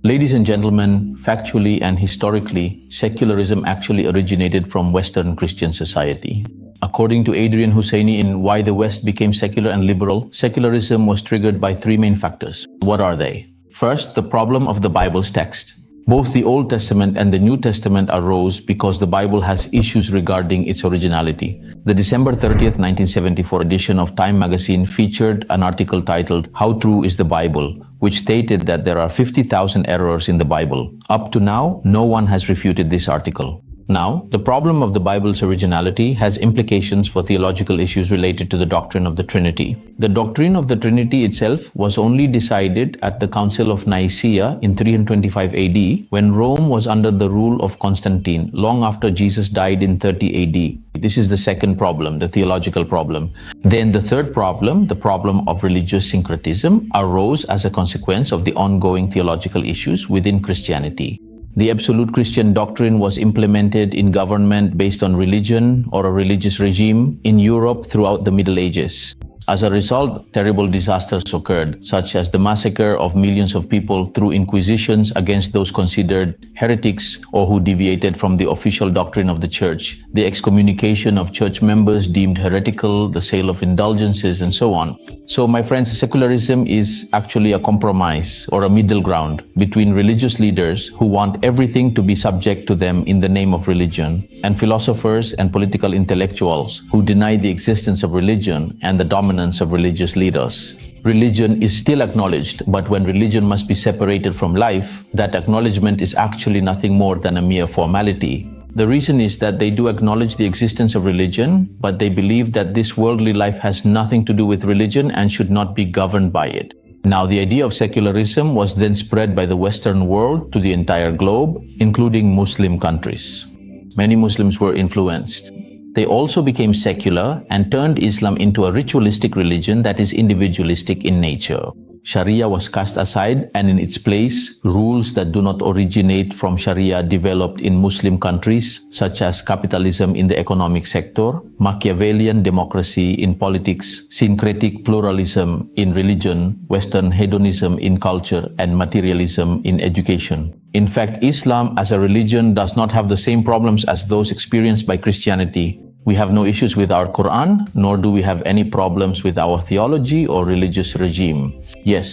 Ladies and gentlemen, factually and historically, secularism actually originated from Western Christian society. According to Adrian Husseini in Why the West Became Secular and Liberal, secularism was triggered by three main factors. What are they? First, the problem of the Bible's text. Both the Old Testament and the New Testament arose because the Bible has issues regarding its originality. The December 30th, 1974 edition of Time magazine featured an article titled, "How True is the Bible?", which stated that there are 50,000 errors in the Bible. Up to now, no one has refuted this article. Now, the problem of the Bible's originality has implications for theological issues related to the doctrine of the Trinity. The doctrine of the Trinity itself was only decided at the Council of Nicaea in 325 AD, when Rome was under the rule of Constantine, long after Jesus died in 30 AD. This is the second problem, the theological problem. Then the third problem, the problem of religious syncretism, arose as a consequence of the ongoing theological issues within Christianity. The absolute Christian doctrine was implemented in government based on religion or a religious regime in Europe throughout the Middle Ages. As a result, terrible disasters occurred, such as the massacre of millions of people through inquisitions against those considered heretics or who deviated from the official doctrine of the church, the excommunication of church members deemed heretical, the sale of indulgences, and so on. So, my friends, secularism is actually a compromise or a middle ground between religious leaders who want everything to be subject to them in the name of religion, and philosophers and political intellectuals who deny the existence of religion and the dominance of religious leaders. Religion is still acknowledged, but when religion must be separated from life, that acknowledgement is actually nothing more than a mere formality. The reason is that they do acknowledge the existence of religion, but they believe that this worldly life has nothing to do with religion and should not be governed by it. Now, the idea of secularism was then spread by the Western world to the entire globe, including Muslim countries. Many Muslims were influenced. They also became secular and turned Islam into a ritualistic religion that is individualistic in nature. Sharia was cast aside, and in its place, rules that do not originate from Sharia developed in Muslim countries, such as capitalism in the economic sector, Machiavellian democracy in politics, syncretic pluralism in religion, Western hedonism in culture, and materialism in education. In fact, Islam as a religion does not have the same problems as those experienced by Christianity. We have no issues with our Quran, nor do we have any problems with our theology or religious regime. Yes,